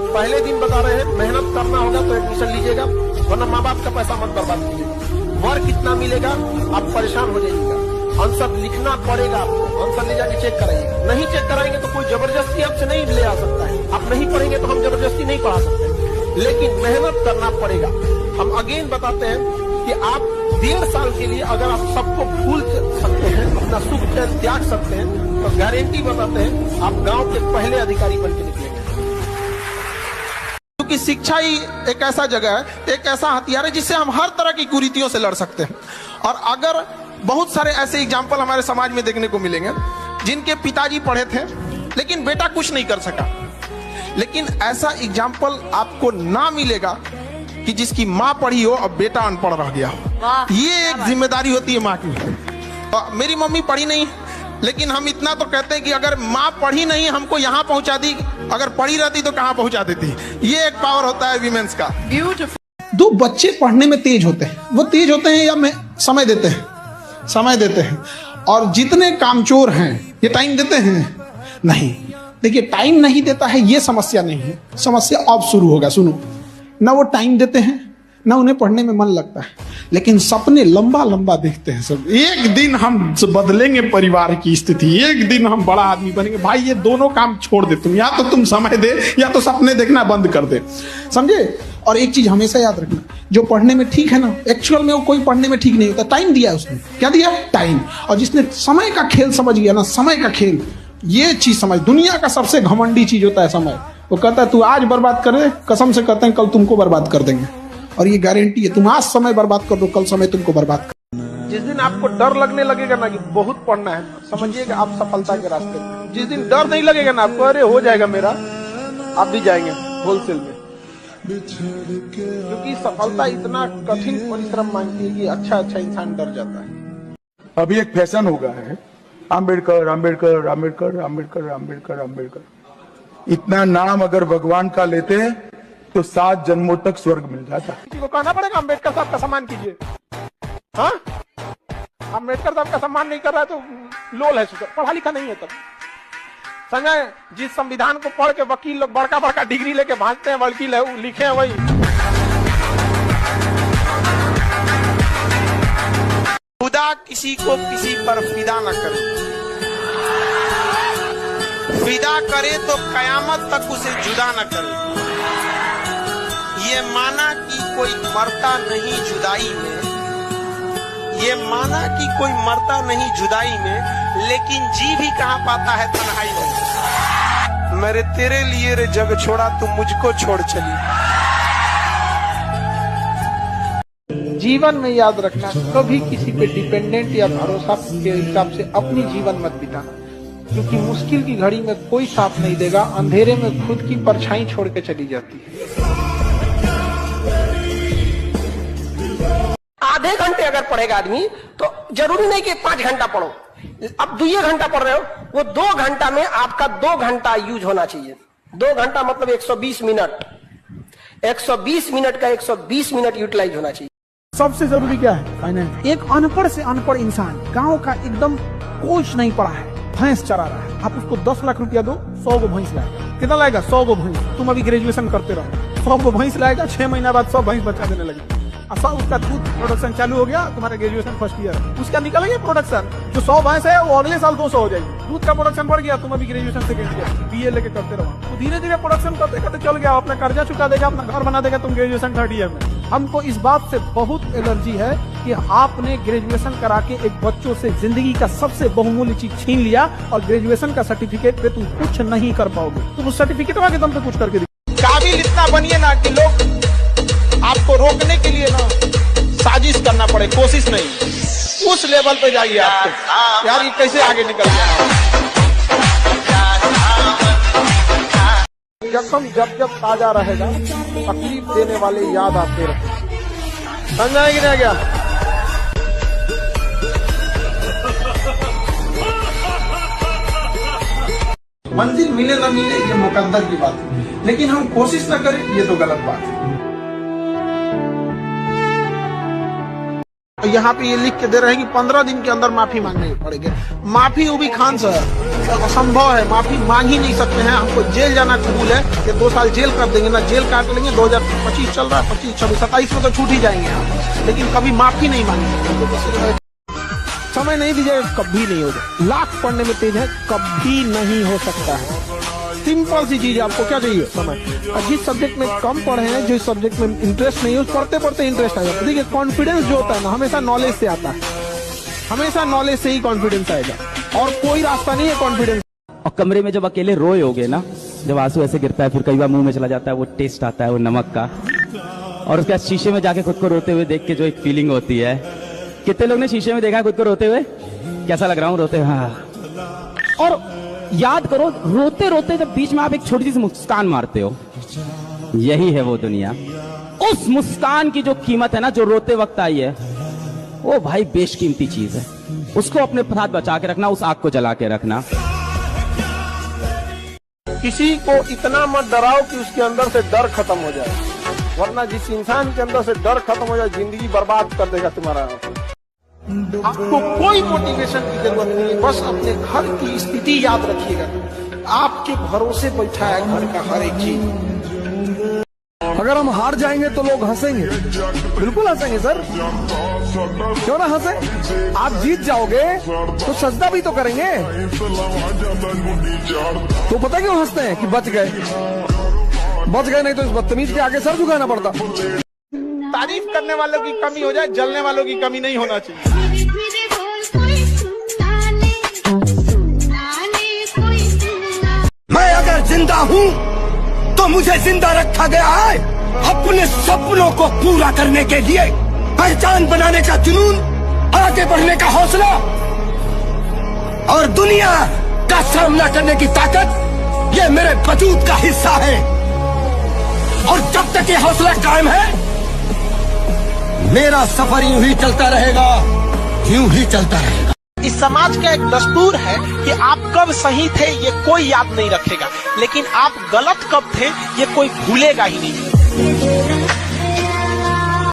पहले दिन बता रहे हैं मेहनत करना होगा तो एडमिशन लीजिएगा, वरना माँ बाप का पैसा मत बर्बाद कीजिएगा। वर्क कितना मिलेगा आप परेशान हो जाइएगा। आंसर लिखना पड़ेगा आपको, आंसर ले जाके चेक कराइएगा। नहीं चेक कराएंगे तो कोई जबरदस्ती आपसे नहीं ले आ सकता है। आप नहीं पढ़ेंगे तो हम जबरदस्ती नहीं पढ़ा सकते, लेकिन मेहनत करना पड़ेगा। हम अगेन बताते हैं कि आप 1.5 साल के लिए अगर आप सबको भूल सकते हैं, अपना सुख चैन त्याग सकते हैं, तो गारंटी बताते हैं आप गांव के पहले अधिकारी बन के निकलेंगे। क्योंकि शिक्षा ही एक ऐसा जगह है, एक ऐसा हथियार है जिससे हम हर तरह की कुरीतियों से लड़ सकते हैं। और अगर बहुत सारे ऐसे एग्जाम्पल हमारे समाज में देखने को मिलेंगे जिनके पिताजी पढ़े थे लेकिन बेटा कुछ नहीं कर सका, लेकिन ऐसा एग्जाम्पल आपको ना मिलेगा कि जिसकी माँ पढ़ी हो और बेटा अनपढ़ रह गया हो। ये एक जिम्मेदारी होती है माँ की। मेरी मम्मी पढ़ी नहीं, लेकिन हम इतना तो कहते हैं कि अगर माँ पढ़ी नहीं हमको यहाँ पहुंचा दी, अगर पढ़ी रहती तो कहाँ पहुंचा देती। ये एक पावर होता है विमेंस का। दो बच्चे पढ़ने में तेज होते हैं, वो तेज होते हैं या में समय देते हैं, और जितने कामचोर हैं ये टाइम देते हैं नहीं। देखिए टाइम नहीं देता है ये समस्या नहीं है, समस्या अब शुरू होगा। सुनो, ना वो टाइम देते हैं ना उन्हें पढ़ने में मन लगता है, लेकिन सपने लंबा लंबा देखते हैं सब। एक दिन हम बदलेंगे परिवार की स्थिति, एक दिन हम बड़ा आदमी बनेंगे। भाई ये दोनों काम छोड़ दे तुम, या तो तुम समय दे या तो सपने देखना बंद कर दे, समझे। और एक चीज हमेशा याद रखना, जो पढ़ने में ठीक है ना, एक्चुअल में वो कोई पढ़ने में ठीक नहीं होता। टाइम दिया उसने, क्या दिया? टाइम। और जिसने समय का खेल समझ गया ना, समय का खेल, ये चीज समझ, दुनिया का सबसे घमंडी चीज होता है समय। वो कहता है तू आज बर्बाद कर दे, कसम से कहते हैं कल तुमको बर्बाद कर देंगे। और ये गारंटी है, तुम आज समय बर्बाद कर दो, कल समय तुमको बर्बाद कर। जिस दिन आपको डर लगने लगेगा ना कि बहुत पढ़ना है, समझिएगा आप सफलता के रास्ते में। जिस दिन डर नहीं लगेगा ना आपको, अरे हो जाएगा मेरा, आप भी जाएंगे होलसेल में। क्योंकि सफलता इतना कठिन परिश्रम मांगती है कि अच्छा इंसान डर जाता है। अभी एक फैशन हो गया है, आम्बेडकर आम्बेडकर आम्बेडकर आम्बेडकर आम्बेडकर आम्बेडकर। इतना नाम अगर भगवान का लेते हैं तो 7 जन्मों तक स्वर्ग मिल जाता है। किसी को कहना पड़ेगा अम्बेडकर साहब का सम्मान कीजिए। हाँ, अम्बेडकर साहब का सम्मान नहीं कर रहा है तो लोल है, पढ़ा लिखा नहीं है। तब संजय, जिस संविधान को पढ़ के वकील लोग बड़का बड़का डिग्री लेके भागते हैं, वकील लिखे हैं वही। खुदा किसी को किसी पर फिदा न करे, फिदा करे तो कयामत तक उसे जुदा न करे। ये माना कि कोई मरता नहीं जुदाई में, ये माना कि कोई मरता नहीं जुदाई में, लेकिन जी भी कहाँ पाता है तन्हाई में। मेरे तेरे लिए रे जग छोड़ा, तू मुझको छोड़ चली। जीवन में याद रखना, कभी किसी पे डिपेंडेंट या भरोसा के हिसाब से अपनी जीवन मत बिताना, क्योंकि मुश्किल की घड़ी में कोई साथ नहीं देगा, अंधेरे में खुद की परछाई छोड़ के चली जाती है। आधे घंटे अगर पढ़ेगा आदमी तो जरूरी नहीं कि 5 घंटा पढ़ो। अब 2 घंटा पढ़ रहे हो, वो 2 घंटा में आपका 2 घंटा यूज होना चाहिए। 2 घंटा मतलब 120 मिनट, 120 मिनट का 120 मिनट यूटिलाइज होना चाहिए। सबसे जरूरी क्या है? फाइनेंस। एक अनपढ़ से अनपढ़ इंसान, गांव का एकदम कुछ नहीं पढ़ा है, भैंस चरा रहा है, आप उसको 10 लाख रुपया दो, 100 गो भैंस लाएगा। कितना लाएगा? 100 गो भैंस। तुम अभी ग्रेजुएशन करते रहो, 100 गो भैंस लाएगा, 6 महीना बाद 100 भैंस बचा देने लगे। अच्छा, उसका दूध प्रोडक्शन चालू हो गया, तुम्हारा ग्रेजुएशन फर्स्ट ईयर, उसका निकल गया प्रोडक्शन। जो 100 भैंस है वो अगले साल 200 हो जाएगी। दूध का प्रोडक्शन बढ़ गया, तुम अभी ग्रेजुएशन सेकेंड ईयर, बीए लेके करते रहो, तो धीरे धीरे प्रोडक्शन करते करते चल गया, अपना कर्जा चुका देगा, अपना घर बना देगा, तुम ग्रेजुएशन 3rd ईयर में। हमको इस बात से बहुत एलर्जी है कि आपने ग्रेजुएशन करा के एक बच्चों से जिंदगी का सबसे बहुमूल्य चीज छीन लिया, और ग्रेजुएशन का सर्टिफिकेट पे तुम कुछ नहीं कर पाओगे। तुम उस सर्टिफिकेट के दम पे कुछ करके काबिल इतना बनिए ना कि लोग आपको रोकने के लिए ना साजिश करना पड़े, कोशिश नहीं। उस लेवल पे जाइए आपको, यार ये कैसे आगे निकल गया। जब ताजा रहेगा, तकलीफ देने वाले याद आते रहे। समझाए कि नहीं गया? मंजिल मिले ना मिले ये मुकद्दर की बात है, लेकिन हम कोशिश ना करें ये तो गलत बात है। यहाँ पे ये लिख के दे रहे हैं कि 15 दिन के अंदर माफी मांगनी पड़ेगी। माफी वो भी खान सर असंभव है, माफी मांग ही नहीं सकते हैं। हमको जेल जाना कबूल है कि 2 साल जेल कर देंगे ना, जेल काट लेंगे। 2025 चल रहा है, 25, 26, 27 में तो छूट ही जाएंगे हम, लेकिन कभी माफी नहीं मांगेंगे। समय नहीं दीजिएगा, कभी नहीं होगा। लाख पढ़ने में तेज है, कभी नहीं हो सकता है। सिंपल सी चीज है, आपको क्या चाहिए? समय। और जिस सब्जेक्ट में कम पढ़े हैं, जो सब्जेक्ट में इंटरेस्ट नहीं है, उस पढ़ते पढ़ते इंटरेस्ट आ जाता है। देखिए कॉन्फिडेंस जो होता है ना, हमेशा नॉलेज से आता है, हमेशा नॉलेज से ही कॉन्फिडेंस आएगा, और कोई रास्ता नहीं है कॉन्फिडेंस। और कमरे में जब अकेले रोए होगे ना, जब आंसू ऐसे गिरता है, फिर कई बार मुंह में चला जाता है, वो टेस्ट आता है वो नमक का, और उसके बाद शीशे में जाके खुद को रोते हुए देख के जो एक फीलिंग होती है। कितने लोग ने शीशे में देखा है खुद को रोते हुए? कैसा लग रहा हूँ रोते? हाँ। और याद करो, रोते रोते जब बीच में आप एक छोटी सी मुस्कान मारते हो, यही है वो दुनिया। उस मुस्कान की जो कीमत है ना, जो रोते वक्त आई है, वो भाई बेशकीमती चीज है। उसको अपने साथ बचा के रखना, उस आग को जला के रखना। किसी को इतना मत डराओ कि उसके अंदर से डर खत्म हो जाए, वरना जिस इंसान के अंदर से डर खत्म हो जाए, जिंदगी बर्बाद कर देगा तुम्हारा। आपको कोई मोटिवेशन की जरूरत नहीं है, बस अपने घर की स्थिति याद रखिएगा। आपके भरोसे बैठा है घर का हर एक चीज। अगर हम हार जाएंगे तो लोग हंसेंगे, बिल्कुल हंसेंगे सर, क्यों ना हंसे। आप जीत जाओगे तो सजदा भी तो करेंगे। तो पता क्यों हंसते हैं? कि बच गए, नहीं तो इस बदतमीज के आगे सर झुकाना पड़ता। तारीफ करने वालों की कमी हो जाए, जलने वालों की कमी नहीं होना चाहिए। मैं अगर जिंदा हूँ तो मुझे जिंदा रखा गया है अपने सपनों को पूरा करने के लिए, पहचान बनाने का जुनून, आगे बढ़ने का हौसला और दुनिया का सामना करने की ताकत, ये मेरे वजूद का हिस्सा है। और जब तक ये हौसला कायम है, मेरा सफर यूं ही चलता रहेगा, यूं ही चलता रहेगा। इस समाज का एक दस्तूर है कि आप कब सही थे ये कोई याद नहीं रखेगा, लेकिन आप गलत कब थे ये कोई भूलेगा ही नहीं।